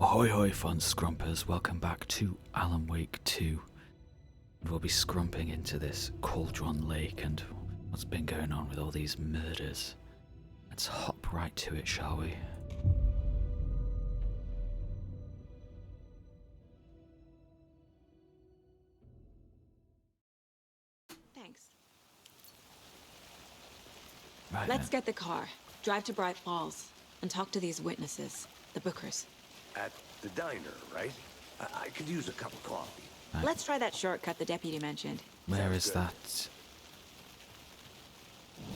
Ahoy hoy fun scrumpers, welcome back to Alan Wake 2. We'll be scrumping into this Cauldron Lake and what's been going on with all these murders. Let's hop right to it, shall we? Thanks. Right Let's then. get the car, drive to Bright Falls, and talk to these witnesses, the Bookers. At the diner, right? I could use a cup of coffee. Right. Let's try that shortcut the deputy mentioned. Where is Sounds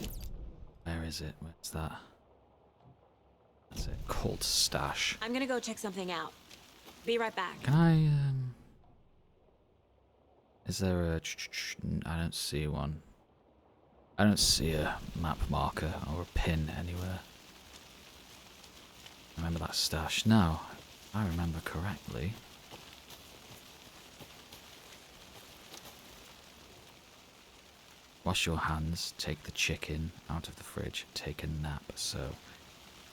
that? Where is it? Where's that? That's it. Called Stash. I'm gonna go check something out. Be right back. Can I, Is there a... I don't see one. I don't see a map marker or a pin anywhere. Remember that stash? No, I remember correctly. Wash your hands, take the chicken out of the fridge, take a nap. So,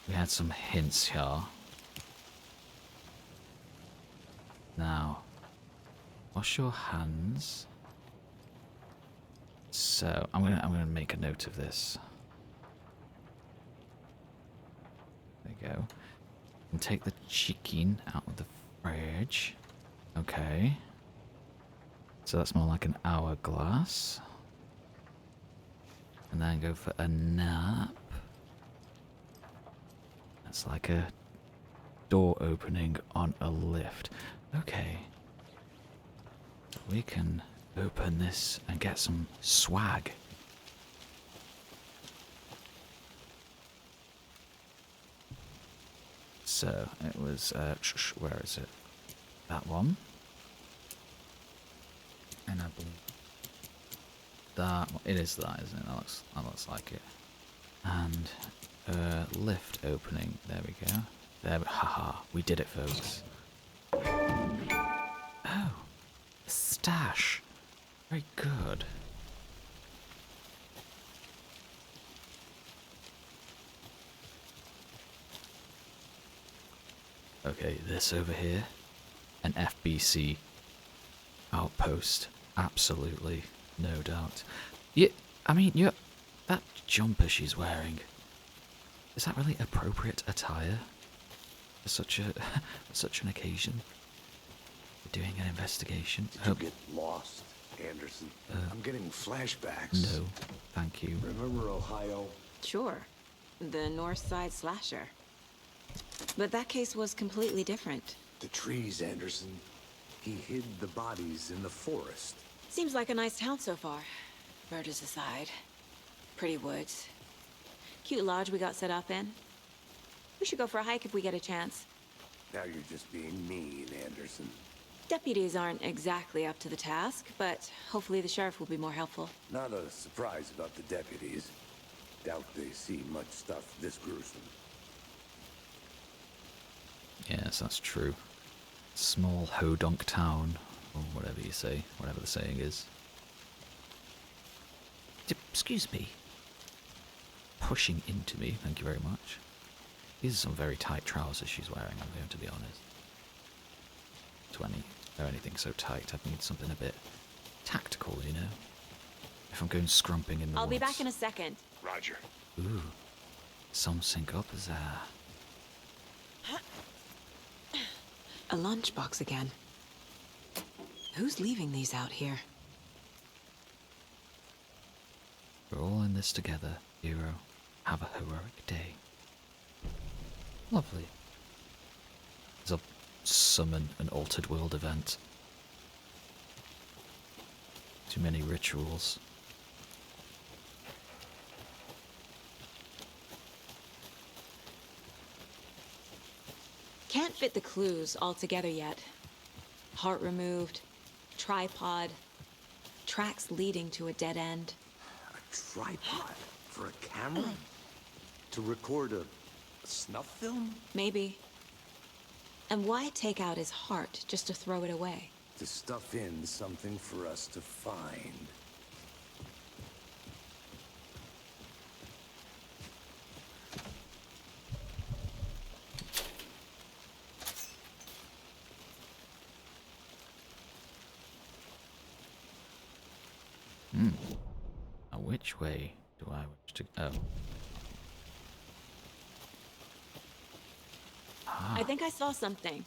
we had some hints here. Now, wash your hands. So, I'm gonna make a note of this. There you go. And take the chicken out of the fridge. Okay. So that's more like an hourglass. And then go for a nap. That's like a door opening on a lift. Okay. We can open this and get some swag. So it was, where is it? That one. And I believe that, it is that, isn't it? That looks like it. And lift opening, there we go. There, haha, we did it, folks. Oh, a stash. Very good. Okay, this over here, an FBC outpost, absolutely, no doubt. Yeah, I mean, that jumper she's wearing, is that really appropriate attire for such an occasion? For doing an investigation? Did you get lost, Anderson? I'm getting flashbacks. No, thank you. Remember Ohio? Sure. The North Side Slasher. But that case was completely different. The trees, Anderson. He hid the bodies in the forest. Seems like a nice town so far. Murders aside. Pretty woods. Cute lodge we got set up in. We should go for a hike if we get a chance. Now you're just being mean, Anderson. Deputies aren't exactly up to the task, but hopefully the sheriff will be more helpful. Not a surprise about the deputies. Doubt they see much stuff this gruesome. Yes, that's true. Small hodunk town, or whatever you say, whatever the saying is. Excuse me. Pushing into me, thank you very much. These are some very tight trousers she's wearing, I'm going to be honest. They're anything so tight, I'd need something a bit tactical, you know? If I'm going scrumping in the I'll woods. be back in a second. Roger. Ooh, something up there. A lunchbox again. Who's leaving these out here? We're all in this together, hero. Have a heroic day. Lovely. I'll summon an altered world event. Too many rituals. Can't fit the clues all together yet. Heart removed, tripod, tracks leading to a dead end. A tripod for a camera? To record a snuff film? Maybe. And why take out his heart just to throw it away? To stuff in something for us to find. Now which way do I wish to go? I think I saw something.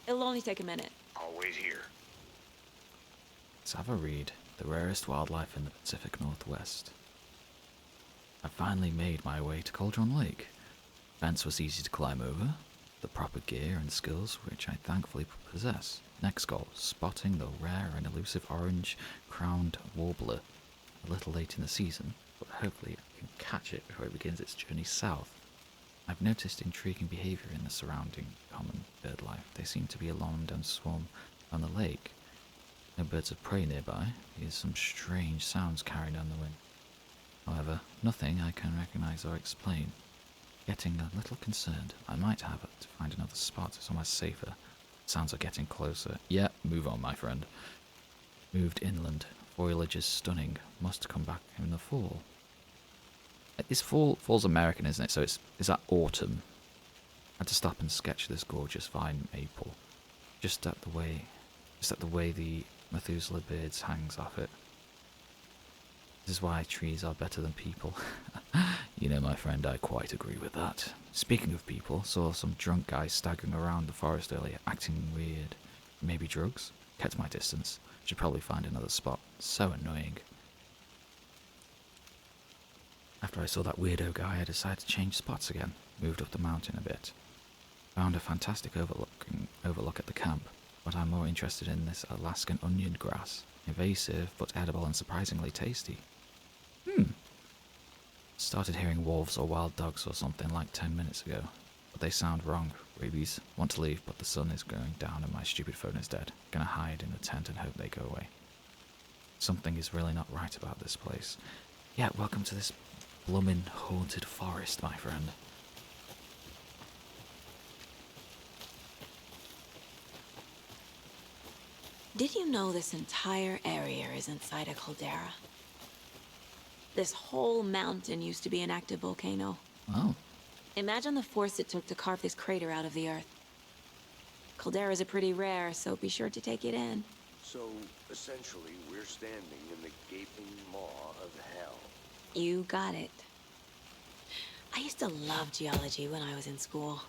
It'll only take a minute. I'll wait here. Let's have a read. The rarest wildlife in the Pacific Northwest. I finally made my way to Cauldron Lake. Fence was easy to climb over. The proper gear and skills which I thankfully possess. Next goal, spotting the rare and elusive orange-crowned warbler. A little late in the season, but hopefully I can catch it before it begins its journey south. I've noticed intriguing behaviour in the surrounding common bird life. They seem to be alarmed and swarm on the lake. No birds of prey nearby. There's some strange sounds carried on the wind. However, nothing I can recognise or explain. Getting a little concerned. I might have to find another spot somewhere safer. Sounds are getting closer. Yeah, move on, my friend. Moved inland. Foliage is stunning. Must come back in the fall. It's fall's American, isn't it? So is that autumn? I had to stop and sketch this gorgeous vine maple. Just at the way the Methuselah beards hangs off it. This is why trees are better than people. You know, my friend, I quite agree with that. Speaking of people, saw some drunk guy staggering around the forest earlier, acting weird. Maybe drugs? Kept my distance. Should probably find another spot. So annoying. After I saw that weirdo guy, I decided to change spots again. Moved up the mountain a bit. Found a fantastic overlook at the camp, but I'm more interested in this Alaskan onion grass. Invasive, but edible and surprisingly tasty. Started hearing wolves or wild dogs or something like 10 minutes ago, but they sound wrong. Rabies. Want to leave, but the sun is going down and my stupid phone is dead. Gonna hide in the tent and hope they go away. Something is really not right about this place. Yeah, welcome to this bloomin' haunted forest, my friend. Did you know this entire area is inside a caldera? This whole mountain used to be an active volcano. Oh. Imagine the force it took to carve this crater out of the earth. Calderas are pretty rare, so be sure to take it in. So, essentially, we're standing in the gaping maw of hell. You got it. I used to love geology when I was in school.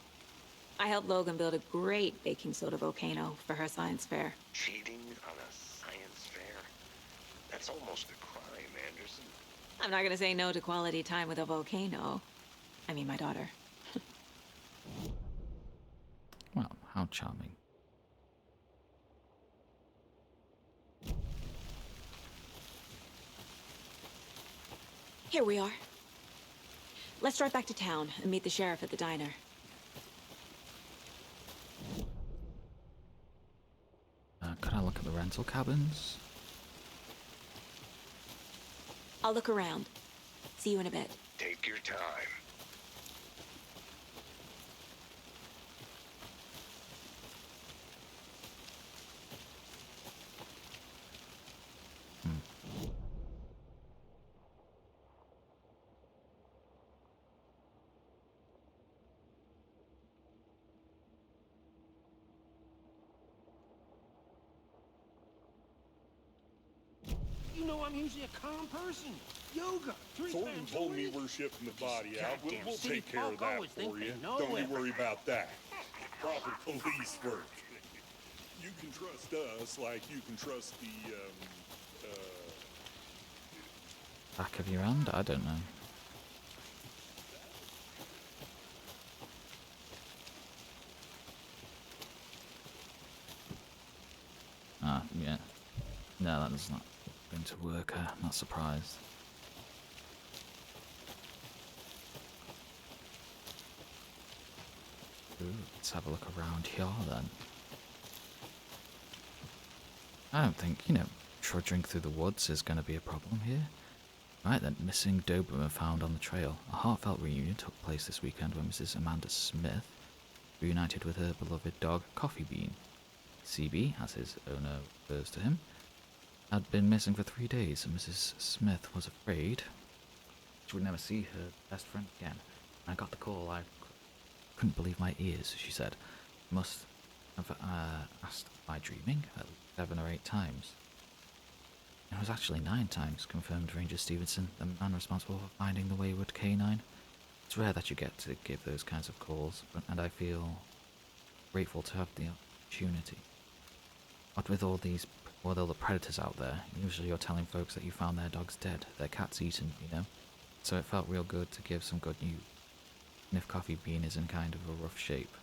I helped Logan build a great baking soda volcano for her science fair. Cheating on a science fair? That's almost a crime, Anderson. I'm not gonna say no to quality time with a volcano. I mean, my daughter. Well, how charming. Here we are. Let's drive back to town and meet the sheriff at the diner. Could I look at the rental cabins? I'll look around. See you in a bit. Take your time. You know I'm usually a calm person. Yoga, three Thornton times a told me week. we're shipping the body out. Goddamn We'll city take care of folk that always think for they you. know Don't you everything. worry about that. Proper police work. You can trust us like you can trust the, Back of your hand? I don't know. Ah, yeah. No, that is not going to work. I'm not surprised. Ooh, let's have a look around here then. I don't think, trudging through the woods is going to be a problem here. Right then, missing Doberman found on the trail. A heartfelt reunion took place this weekend when Mrs. Amanda Smith reunited with her beloved dog, Coffee Bean. CB, as his owner refers to him, had been missing for 3 days, and Mrs. Smith was afraid she would never see her best friend again. When I got the call, I couldn't believe my ears, she said. Must have asked, am I dreaming? At least 7 or 8 times. It was actually 9 times, confirmed Ranger Stevenson, the man responsible for finding the wayward canine. It's rare that you get to give those kinds of calls, and I feel grateful to have the opportunity. But with all the predators out there, usually you're telling folks that you found their dogs dead, their cats eaten, you know? So it felt real good to give some good news. And if Coffee Bean is in kind of a rough shape.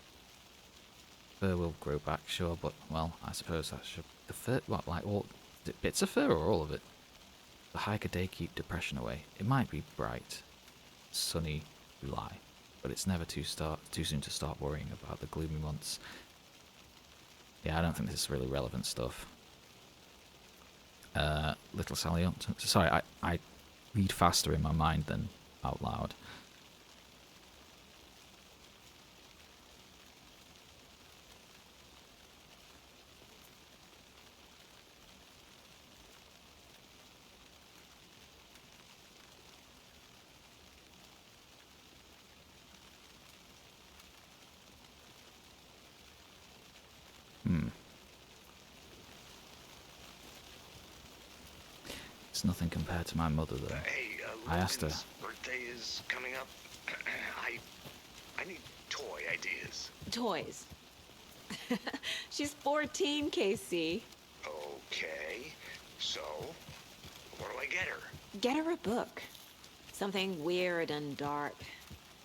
Fur will grow back, sure, but, well, I suppose that should... The fur, what, like all... Is it bits of fur or all of it? The hike a day keep depression away. It might be bright, sunny July, but it's never too soon to start worrying about the gloomy months. Yeah, I don't think this is really relevant stuff. Little Sally... Sorry, I read faster in my mind than out loud. It's nothing compared to my mother, though. Hey, I asked her. Logan's birthday is coming up. I need toy ideas. Toys. She's 14, Casey. Okay, so what do I get her? Get her a book. Something weird and dark.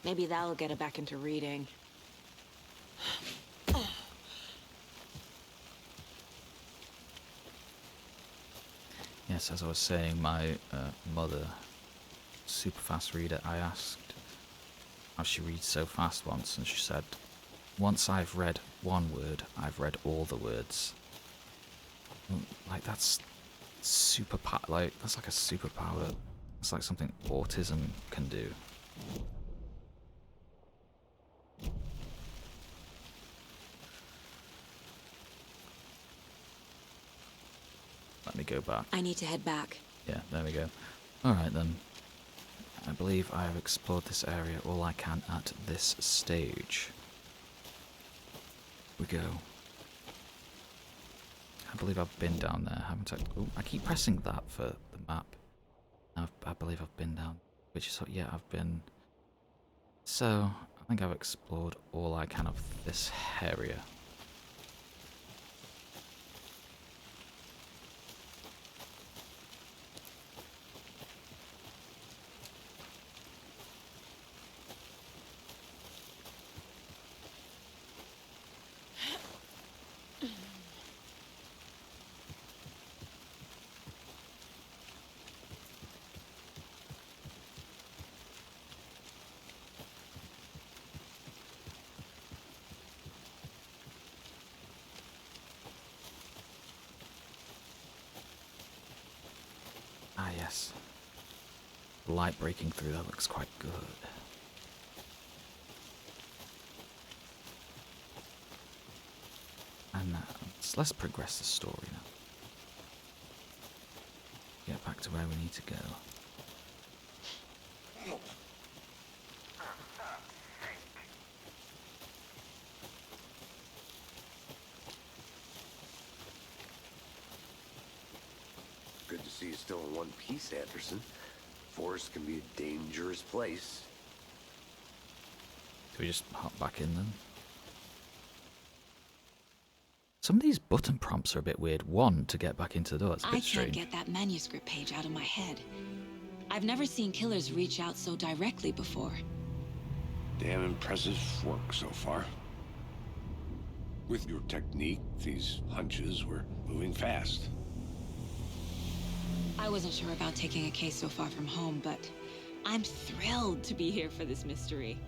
Maybe that'll get her back into reading. Yes, as I was saying, my mother, super fast reader, I asked how she reads so fast once, and she said, once I've read one word, I've read all the words. Like, that's that's like a superpower. It's like something autism can do. Let me go back. I need to head back. Yeah, there we go. Alright then. I believe I have explored this area all I can at this stage. We go. I believe I've been down there, haven't I? Oh, I keep pressing that for the map. I believe I've been down. Which is, yeah, I've been... So, I think I've explored all I can of this area. Ah, yes. The light breaking through, that looks quite good. And let's progress the story now. Get back to where we need to go. Good to see you still in one piece, Anderson. Forest can be a dangerous place. Do we just hop back in then? Some of these button prompts are a bit weird. 1 to get back into the door. It's a bit I strange. can't get that manuscript page out of my head. I've never seen killers reach out so directly before. Damn impressive work so far. With your technique, these hunches were moving fast. I wasn't sure about taking a case so far from home, but I'm thrilled to be here for this mystery.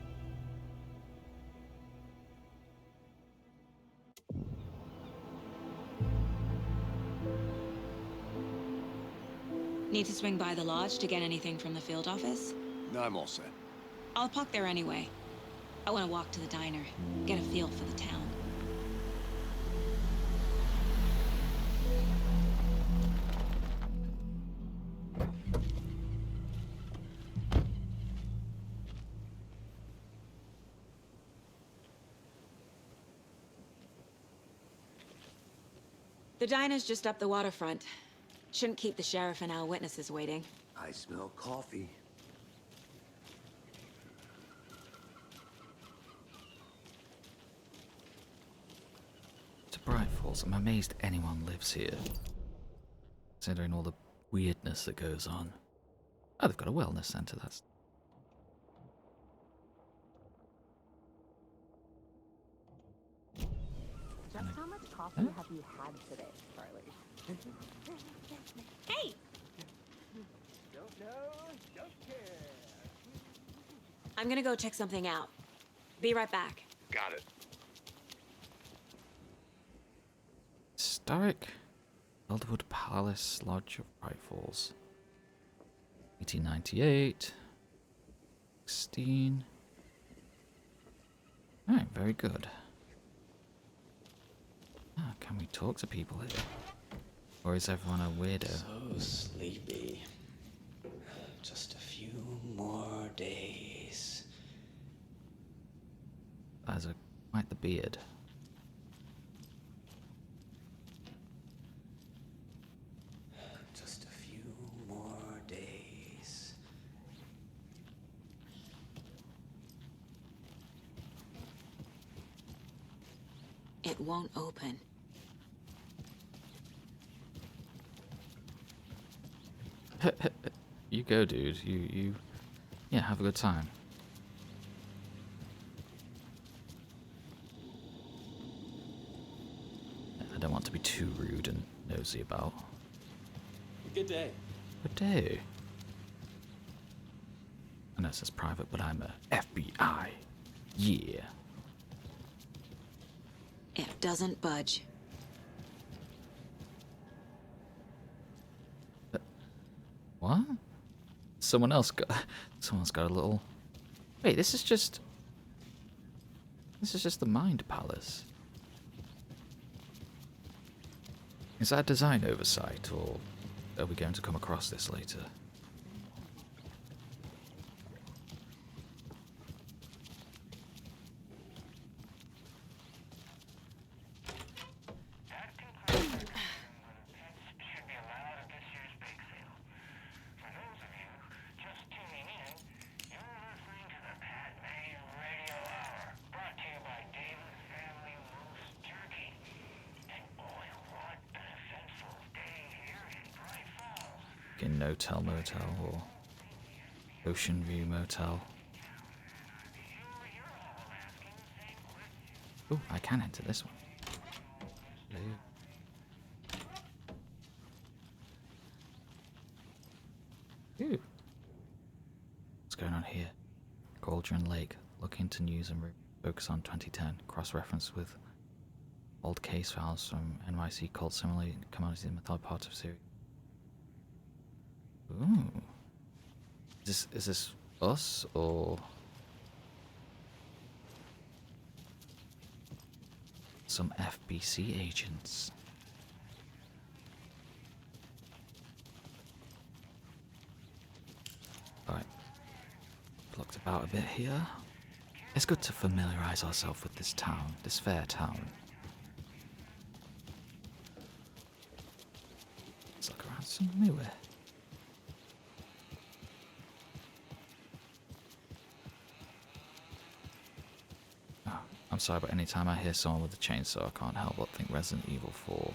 Need to swing by the lodge to get anything from the field office? No, I'm all set. I'll park there anyway. I want to walk to the diner, get a feel for the town. The diner's just up the waterfront. Shouldn't keep the sheriff and our witnesses waiting. I smell coffee. To Bright Falls, I'm amazed anyone lives here. Considering all the weirdness that goes on. Oh, they've got a wellness centre, that's... Just how much coffee have you had today, Charlie? Hey! Don't know, don't care. I'm gonna go check something out. Be right back. Got it. Historic Elderwood Palace Lodge of Bright Falls. 1898. 16. Alright, very good. Ah, can we talk to people here? Or is everyone a weirdo? So sleepy. Just a few more days. That's quite the beard. Just a few more days. It won't open. You go, dude. You... Yeah, have a good time. I don't want to be too rude and nosy about. Good day. Good day. I know it says private, but I'm a FBI. Yeah. It doesn't budge. What? Someone's got a little... Wait, this is just the Mind Palace. Is that a design oversight, or are we going to come across this later? That concludes our discussion whether pets should be allowed at this year's bake sale. For those of you just tuning in, you're listening to the Pat May Radio Hour, brought to you by David Family Roast Turkey. And boy, what an eventful day here in Bright Falls. In No-Tell Motel or Ocean View Motel. Oh, I can enter this one. Ooh. What's going on here? Cauldron Lake. Look into news and focus on 2010. Cross-reference with old case files from NYC called similarly commodities in method part of series. Ooh. Is this us or some FBC agents? Alright. Looked about a bit here. It's good to familiarise ourselves with this town, this fair town. Let's look around somewhere. Oh, I'm sorry, but anytime I hear someone with a chainsaw, I can't help but think Resident Evil 4.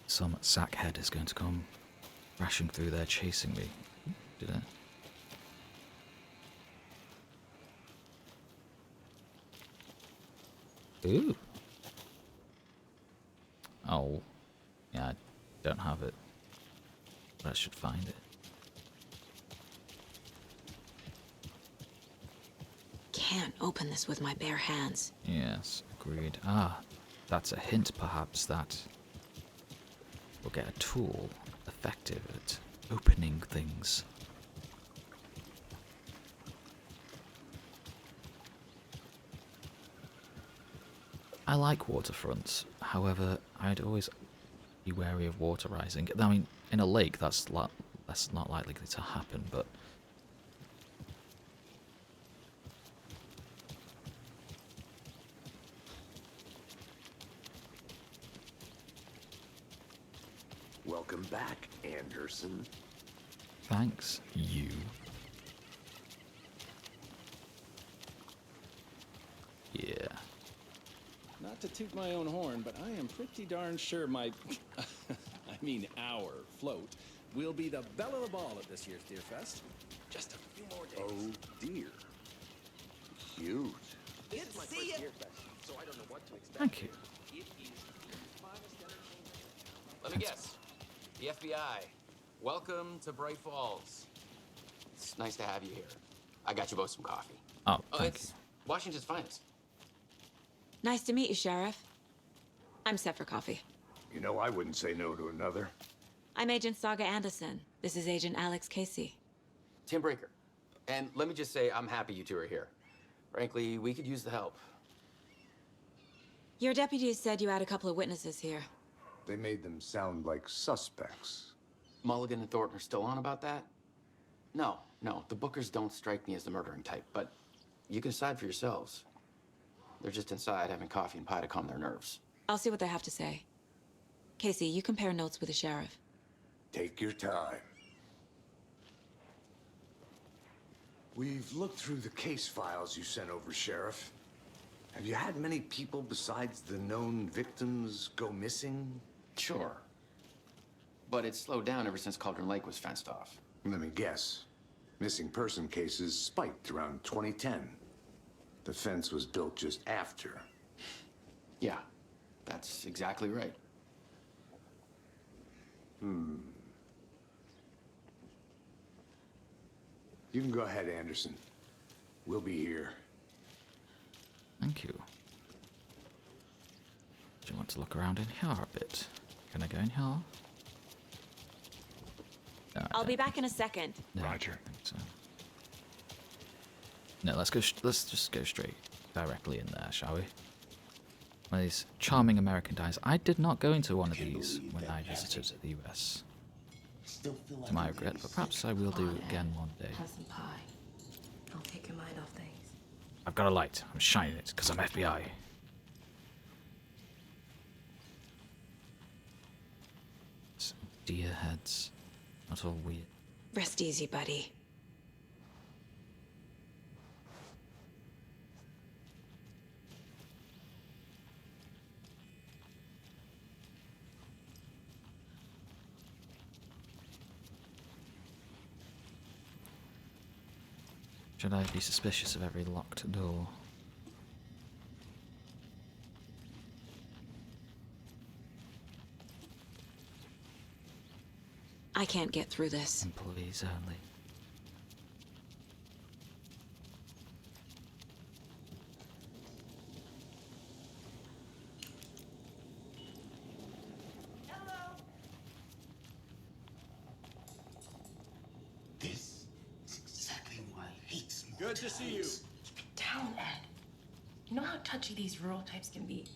Some sackhead is going to come crashing through there chasing me. Did it? Ooh. Oh. Yeah, I don't have it. But I should find it. Can't open this with my bare hands. Yes, agreed. Ah, that's a hint perhaps that we'll get a tool effective at opening things. I like waterfronts, however, I'd always be wary of water rising. I mean, in a lake that's not likely to happen, but Welcome back, Anderson. Thanks, you. Yeah. Not to toot my own horn, but I am pretty darn sure my, our float will be the belle of the ball at this year's Deer Fest. Just a few more days. Oh, dear. Cute. Good to see you. So I don't know what to expect. Thank you. Let me guess. The FBI. Welcome to Bright Falls. It's nice to have you here. I got you both some coffee. Oh, thank it's Washington's finest. Nice to meet you, Sheriff. I'm set for coffee. You know, I wouldn't say no to another. I'm Agent Saga Anderson. This is Agent Alex Casey. Tim Breaker. And let me just say, I'm happy you two are here. Frankly, we could use the help. Your deputies said you had a couple of witnesses here. They made them sound like suspects. Mulligan and Thornton are still on about that? No, the Bookers don't strike me as the murdering type, but you can decide for yourselves. They're just inside having coffee and pie to calm their nerves. I'll see what they have to say. Casey, you compare notes with the sheriff. Take your time. We've looked through the case files you sent over, Sheriff. Have you had many people besides the known victims go missing? Sure. But it's slowed down ever since Cauldron Lake was fenced off. Let me guess. Missing person cases spiked around 2010. The fence was built just after. Yeah, that's exactly right. You can go ahead, Anderson. We'll be here. Thank you. Do you want to look around in here a bit? Can I go in here? No, I'll be back in a second. no, Roger. I don't think so. No, let's just go straight directly in there, shall we? One of these charming American diners. I did not go into one of these when I visited the US. Still feel like To my regret, but perhaps I will do it again one day. Have some pie. I'll take your mind off things. I've got a light. I'm shining it because I'm FBI. Some deer heads. Not all weird. Rest easy, buddy. Should I be suspicious of every locked door? I can't get through this. Employees only. this is exactly why I hate small Good to see you. Keep it down, Ed. You know how touchy these rural types can be.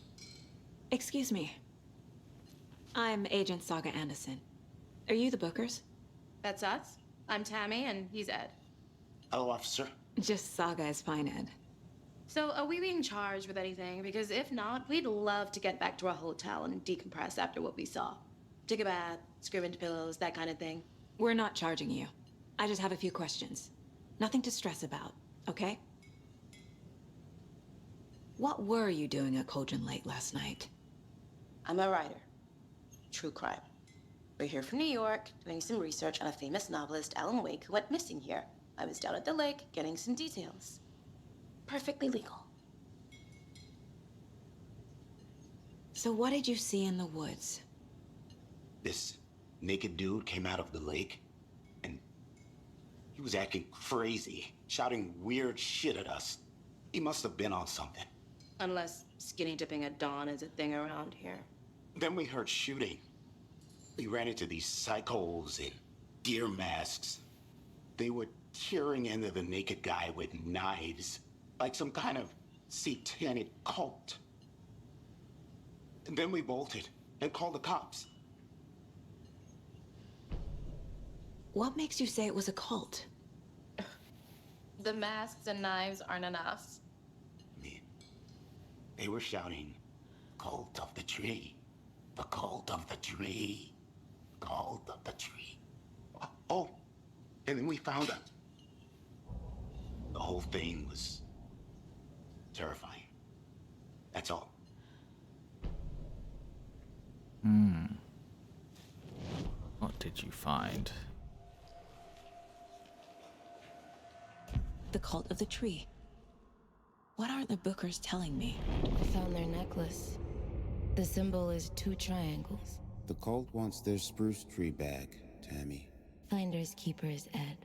Excuse me. I'm Agent Saga Anderson. Are you the Bookers? That's us. I'm Tammy, and he's Ed. Hello, officer. Just Saga is fine, Ed. So, are we being charged with anything? Because if not, we'd love to get back to our hotel and decompress after what we saw. Take a bath, scream into pillows, that kind of thing. We're not charging you. I just have a few questions. Nothing to stress about, okay? What were you doing at Cauldron Lake last night? I'm a writer. True crime. We're here from New York, doing some research on a famous novelist, Alan Wake, who went missing here. I was down at the lake, getting some details. Perfectly legal. So what did you see in the woods? This naked dude came out of the lake, and he was acting crazy, shouting weird shit at us. He must have been on something. Unless skinny dipping at dawn is a thing around here. Then we heard shooting. We ran into these psychos in deer masks. They were tearing into the naked guy with knives, like some kind of satanic cult. And then we bolted and called the cops. What makes you say it was a cult? The masks and knives aren't enough. They were shouting, "Cult of the tree, the cult of the tree, cult of the tree. Oh, and then we found them. The whole thing was terrifying. That's all. What did you find? The cult of the tree. What aren't the Bookers telling me? I found their necklace. The symbol is 2 triangles. The cult wants their spruce tree back, Tammy. Finders keepers, Ed.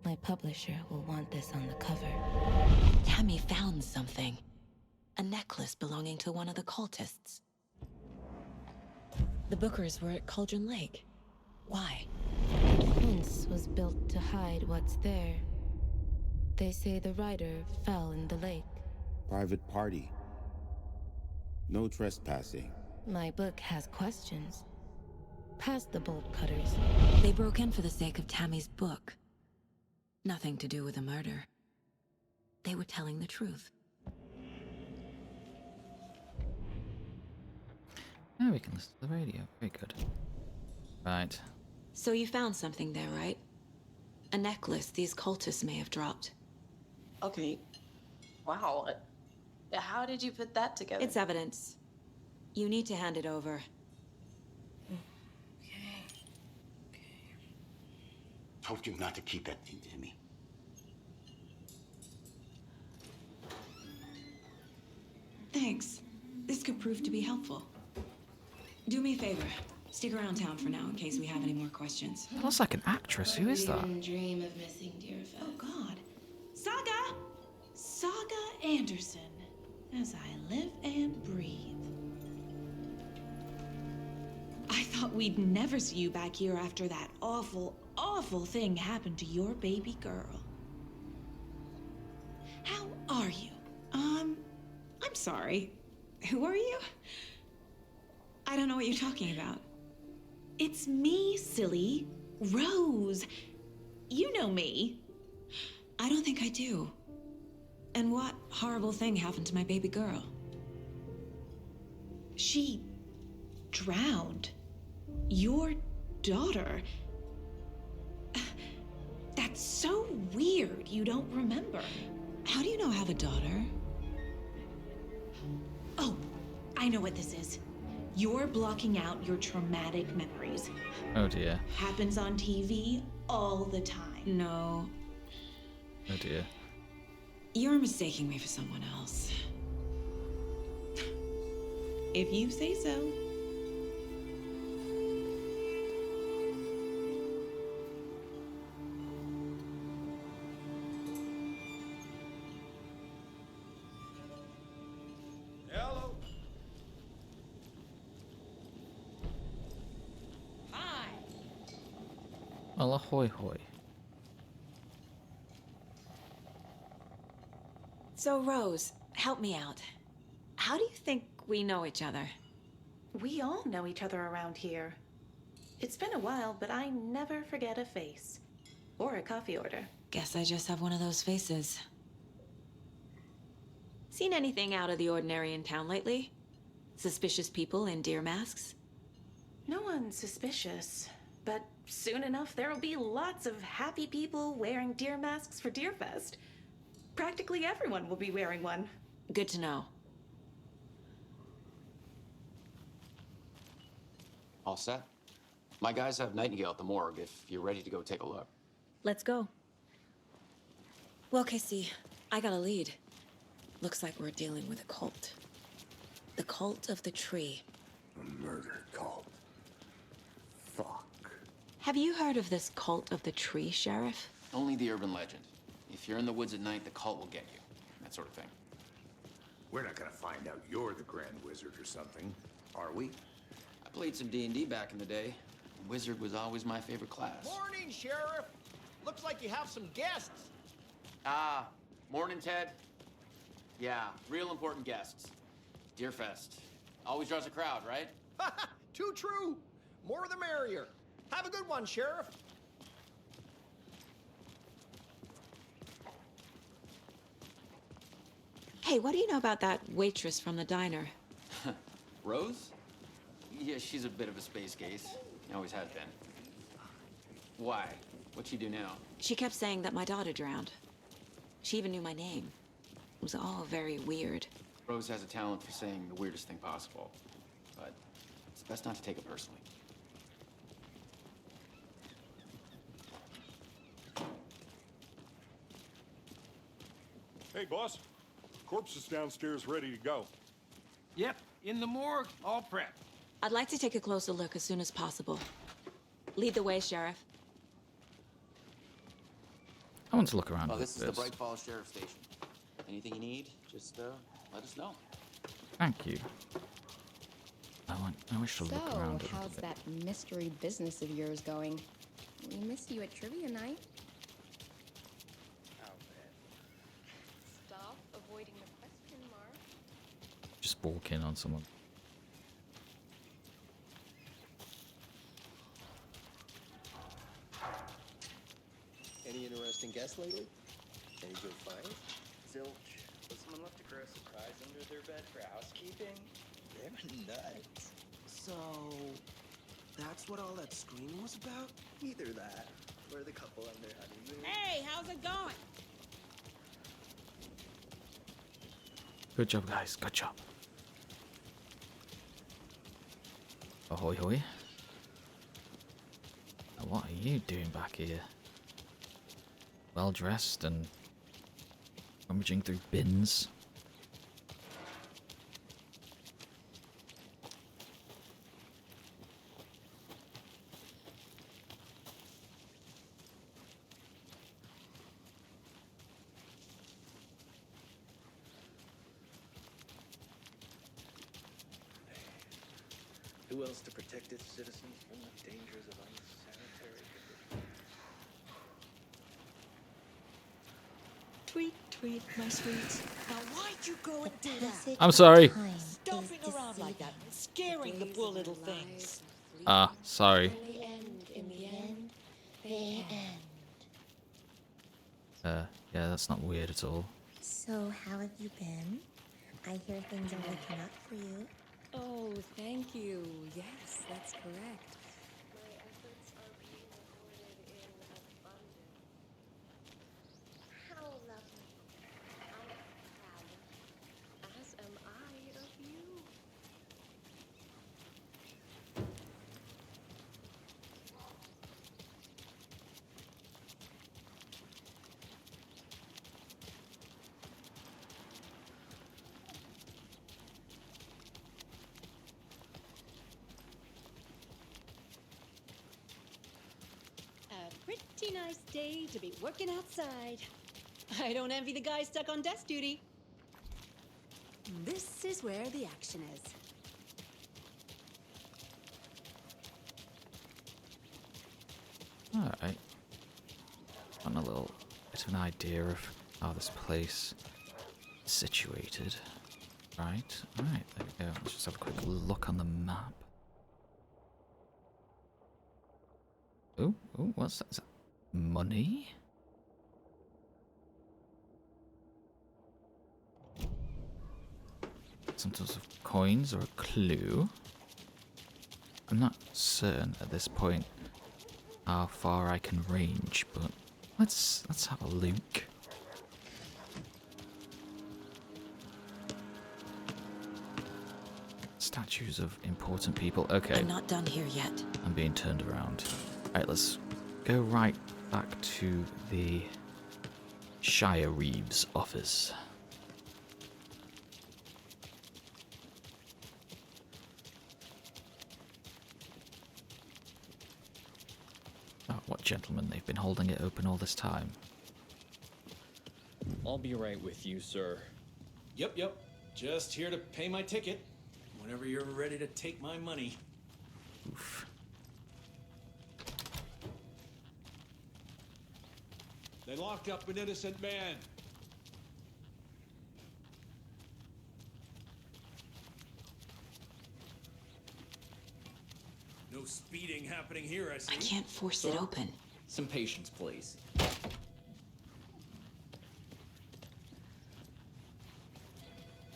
My publisher will want this on the cover. Tammy found something. A necklace belonging to one of the cultists. The Bookers were at Cauldron Lake. Why? The fence was built to hide what's there. They say the rider fell in the lake. Private party. No trespassing. My book has questions. Past the bolt cutters. They broke in for the sake of Tammy's book. Nothing to do with a murder. They were telling the truth. Oh, we can listen to the radio. Very good. Right. So you found something there, right? A necklace these cultists may have dropped. Okay. Wow. How did you put that together? It's evidence. You need to hand it over. Told you not to keep that thing to me. Thanks. This could prove to be helpful. Do me a favor. Stick around town for now in case we have any more questions. That looks like an actress. Who is that? Dream of missing Deerfest. Oh, God. Saga! Saga Anderson. As I live and breathe. I thought we'd never see you back here after that awful, awful thing happened to your baby girl. How are you? I'm sorry. Who are you? I don't know what you're talking about. It's me, silly. Rose. You know me. I don't think I do. And what horrible thing happened to my baby girl? She drowned. Your daughter. That's so weird you don't remember. How do you know I have a daughter? Oh, I know what this is. You're blocking out your traumatic memories. Oh dear. Happens on TV all the time. No. Oh dear. You're mistaking me for someone else. If you say so. Hello. Hi. Well, ahoy hoy. So, Rose, help me out. How do you think we know each other? We all know each other around here. It's been a while, but I never forget a face. Or a coffee order. Guess I just have one of those faces. Seen anything out of the ordinary in town lately? Suspicious people in deer masks? No one's suspicious. But soon enough, there'll be lots of happy people wearing deer masks for Deerfest. Practically everyone will be wearing one. Good to know. All set? My guys have Nightingale at the morgue if you're ready to go take a look. Let's go. Well, Casey, I got a lead. Looks like we're dealing with a cult. The cult of the tree. A murder cult. Fuck. Have you heard of this cult of the tree, Sheriff? Only the urban legend. If you're in the woods at night, the cult will get you. That sort of thing. We're not gonna find out you're the Grand Wizard or something, are we? I played some D&D back in the day. Wizard was always my favorite class. Morning, Sheriff. Looks like you have some guests. Ah, morning, Ted. Yeah, real important guests. Deerfest. Always draws a crowd, right? Too true. More the merrier. Have a good one, Sheriff. Hey, what do you know about that waitress from the diner? Rose? Yeah, she's a bit of a space case. Always has been. Why? What'd she do now? She kept saying that my daughter drowned. She even knew my name. It was all very weird. Rose has a talent for saying the weirdest thing possible. But it's best not to take it personally. Hey, boss. Corpse is downstairs ready to go. Yep, in the morgue, all prepped. I'd like to take a closer look as soon as possible. Lead the way, Sheriff. I want to look around. Well, with this is the Bright Falls Sheriff Station. Anything you need, just let us know. Thank you. I wish to look around. So, how's that mystery business of yours going? We missed you at trivia night. Stop avoiding the question mark. Just walk in on someone. Any interesting guests lately? Any good finds? Zilch. But someone left a gross surprise under their bed for housekeeping? They're nuts. So, that's what all that screaming was about? Either that, or the couple on their honeymoon. Hey, how's it going? Good job, guys. Good job. Ahoy, hoy. Now, what are you doing back here? Well dressed and rummaging through bins. Who else to protect its citizens from the dangers of unsanitary conditions? Tweet, tweet, my sweets. Now why'd you go and do that? I'm sorry. Stomping around like that, scaring the poor little things. Sorry. In the end, they end. Yeah, that's not weird at all. So, how have you been? I hear things are looking up for you. Oh, thank you. Yes, that's correct. My efforts are being rewarded in abundance. How lovely. I'm proud. As am I of you. A pretty nice day to be working outside. I don't envy the guy stuck on desk duty. This is where the action is. Alright. Got a little bit of an idea of how this place is situated. Right, alright, there we go. Let's just have a quick look on the map. Oh, what's that? Is that money? Some sorts of coins or a clue. I'm not certain at this point how far I can range, but let's have a look. Statues of important people. Okay. I'm not done here yet. I'm being turned around. Alright, let's go right back to the Shire Reeves office. Oh, what gentlemen, they've been holding it open all this time. I'll be right with you, sir. Yep. Just here to pay my ticket. Whenever you're ready to take my money. Oof. They locked up an innocent man. No speeding happening here, I see. I can't force it open. Some patience, please.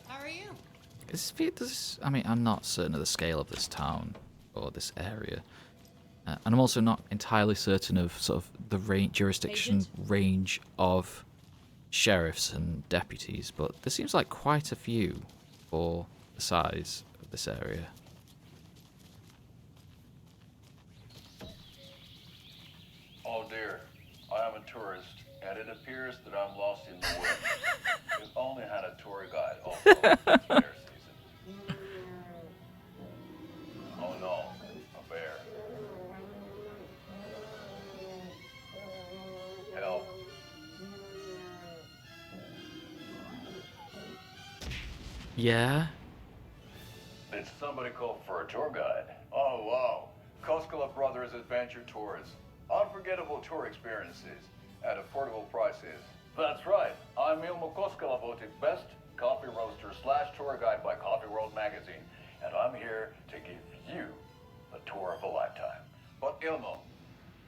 How are you? I mean, I'm not certain of the scale of this town or this area, And I'm also not entirely certain of sort of the jurisdiction range of sheriffs and deputies, but there seems like quite a few for the size of this area. Oh dear, I am a tourist, and it appears that I'm lost in the woods. We've only had a tour guide all fall since bear season. Oh no, a bear. Help. Yeah? Did somebody call for a tour guide? Oh wow, Koskela Brothers Adventure Tours. Unforgettable tour experiences at affordable prices. That's right, I'm Ilmo Koskela, voted best coffee roaster / tour guide by Coffee World magazine, and I'm here to give you the tour of a lifetime. But Ilmo,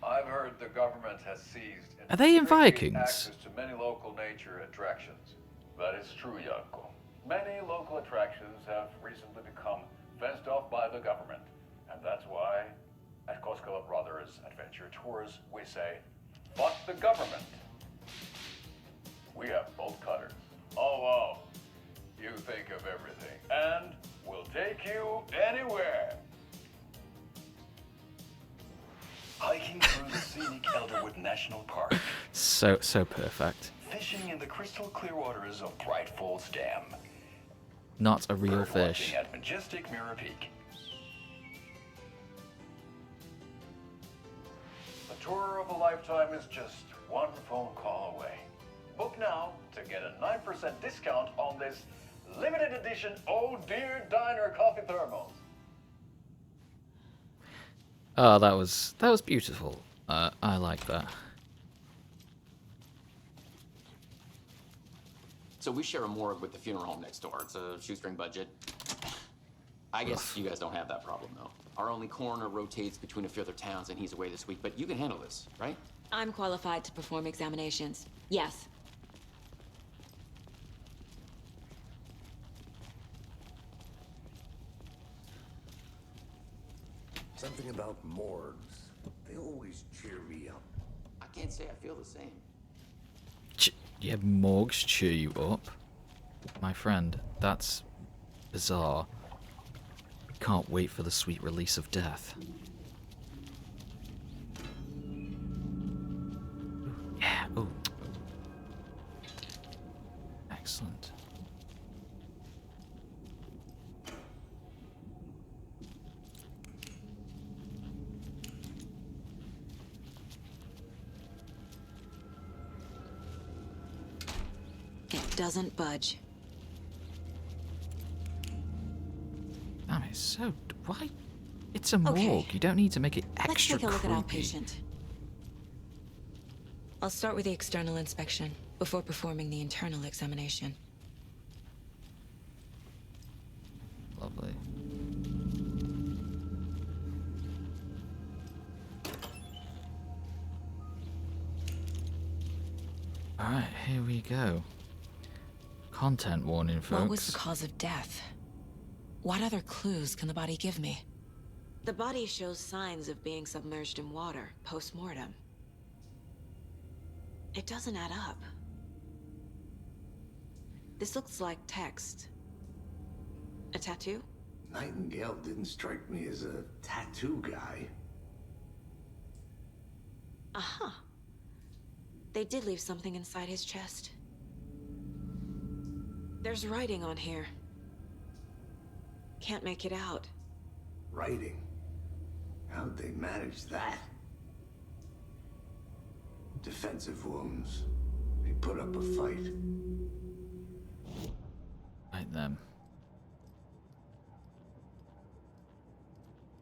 I've heard the government has seized and Are they in restricted Vikings? access to many local nature attractions. That is true, Yanko. Many local attractions have recently become fenced off by the government, and that's why at Koskela Brothers Adventure Tours we say, fuck the government. We have bolt cutters. Oh wow, you think of everything, and we'll take you anywhere. Hiking through the scenic Elderwood National Park. So perfect. Fishing in the crystal clear waters of Bright Falls Dam. Not a real Bird fish. watching at majestic Mirror Peak. The tour of a lifetime is just one phone call away. Book now to get a 9% discount on this limited edition Oh Dear Diner coffee thermos. Oh, that was beautiful. I like that. So we share a morgue with the funeral home next door. It's a shoestring budget. I guess you guys don't have that problem, though. Our only coroner rotates between a few other towns, and he's away this week. But you can handle this, right? I'm qualified to perform examinations. Yes. Something about morgues. They always cheer me up. I can't say I feel the same. Yeah, morgues cheer you up. My friend, that's bizarre. Can't wait for the sweet release of death. Yeah, oh. Excellent. It doesn't budge. Damn, it's so... Why? It's a morgue. Okay. You don't need to make it extra Let's take a look at our creepy. patient. I'll start with the external inspection before performing the internal examination. Lovely. Alright, here we go. Content warning, folks. What was the cause of death? What other clues can the body give me? The body shows signs of being submerged in water post-mortem. It doesn't add up. This looks like text. A tattoo? Nightingale didn't strike me as a tattoo guy. Aha. They did leave something inside his chest. There's writing on here. Can't make it out. Writing? How'd they manage that? Defensive wounds. They put up a fight. Right then.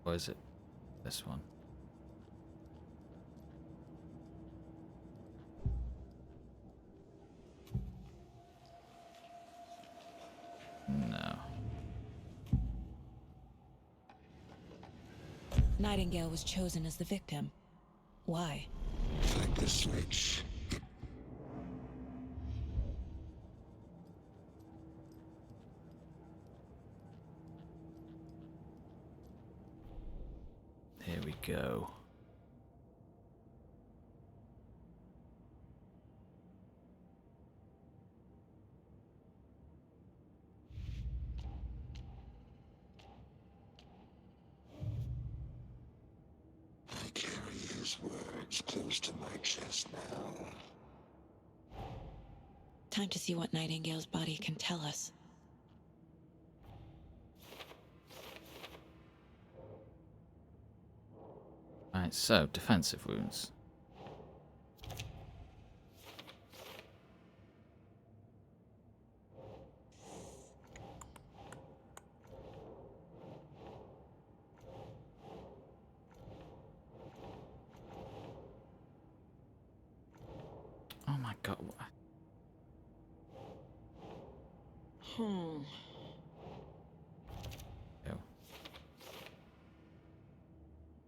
Or is it this one? No. Nightingale was chosen as the victim. Why? Like the switch. Here we go. close to my chest now. Time to see what Nightingale's body can tell us. Right, so defensive wounds. Oh my god. Hmm. Ew.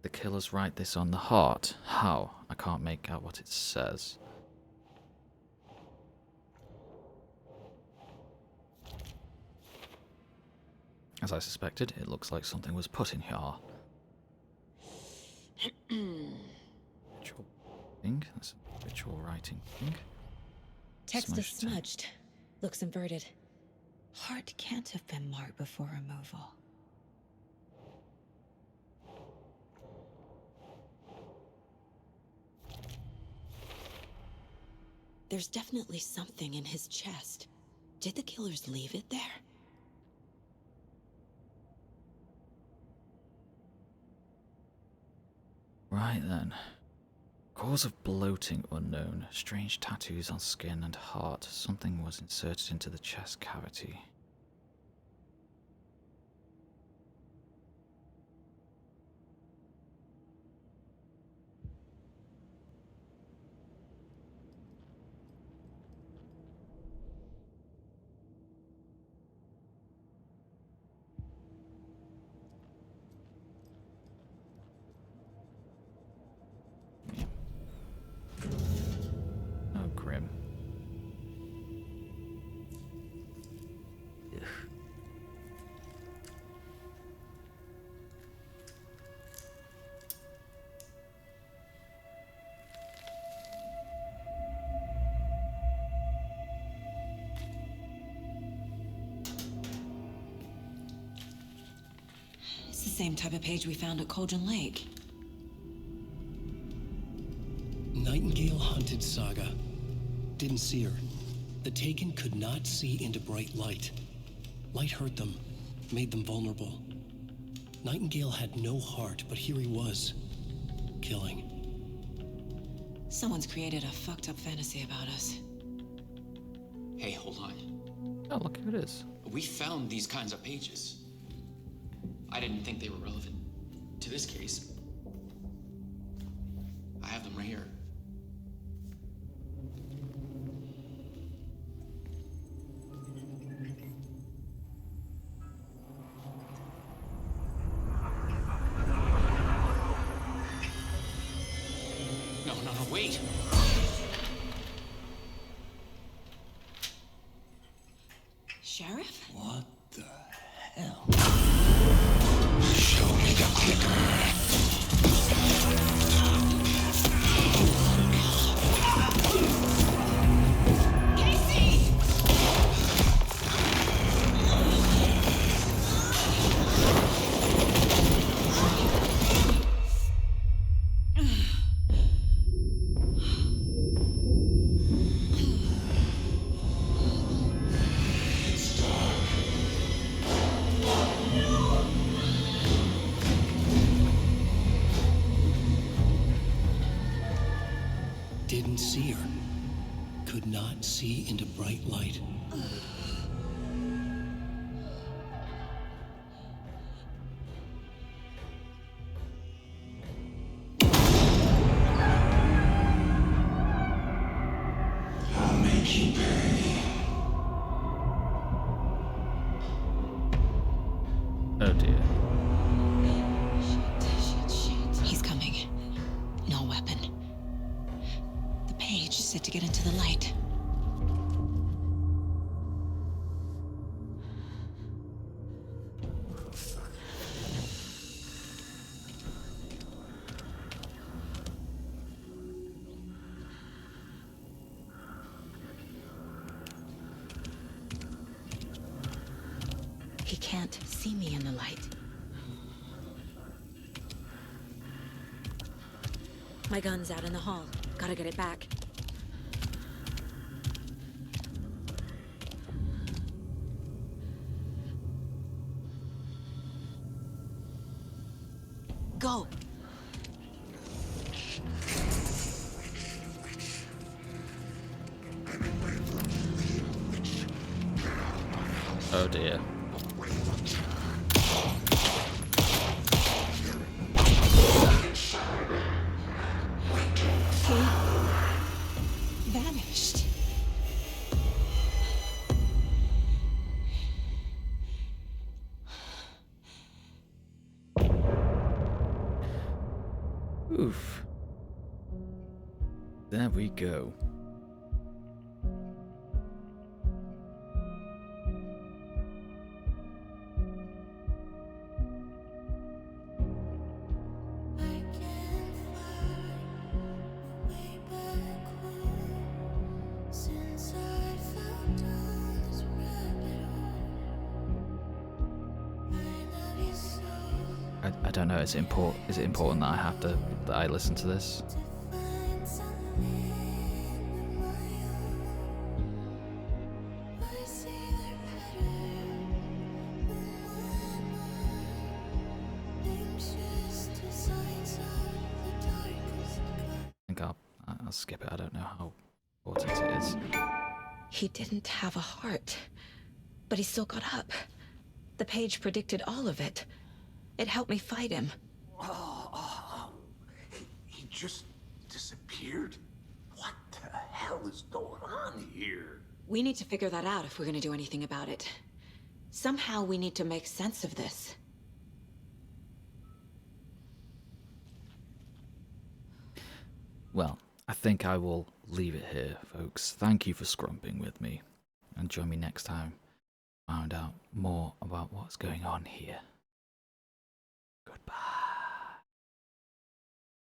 The killers write this on the heart. How? I can't make out what it says. As I suspected, it looks like something was put in here. Ritual thing? That's a ritual writing thing. Text is Smudged. smudged. Looks inverted. Heart can't have been marked before removal. There's definitely something in his chest. Did the killers leave it there? Right then. Cause of bloating unknown. Strange tattoos on skin and heart. Something was inserted into the chest cavity. Oh, grim. Ugh. It's the same type of page we found at Cauldron Lake. Nightingale hunted Saga. Didn't see her. The Taken could not see into bright light. Light hurt them, made them vulnerable. Nightingale had no heart, but here he was, killing. Someone's created a fucked up fantasy about us. Hey, hold on. Oh, look who it is. We found these kinds of pages. I didn't think they were relevant to this case. I have them right here. No, wait. Sheriff? What the hell? Show me the clicker. Didn't see her. Could not see into bright light. I'll make you pay. Oh dear. Shit. He's coming. No weapon. The page is set to get into the light. He can't see me in the light. My gun's out in the hall. Gotta get it back. Go! Oh dear. He vanished. Oof. There we go. I don't know. Is it important that I listen to this? I think I'll skip it. I don't know how important it is. He didn't have a heart, but he still got up. The page predicted all of it. It helped me fight him. He just disappeared? What the hell is going on here? We need to figure that out if we're gonna do anything about it. Somehow we need to make sense of this. Well, I think I will leave it here, folks. Thank you for scrumping with me, and join me next time to find out more about what's going on here. Goodbye.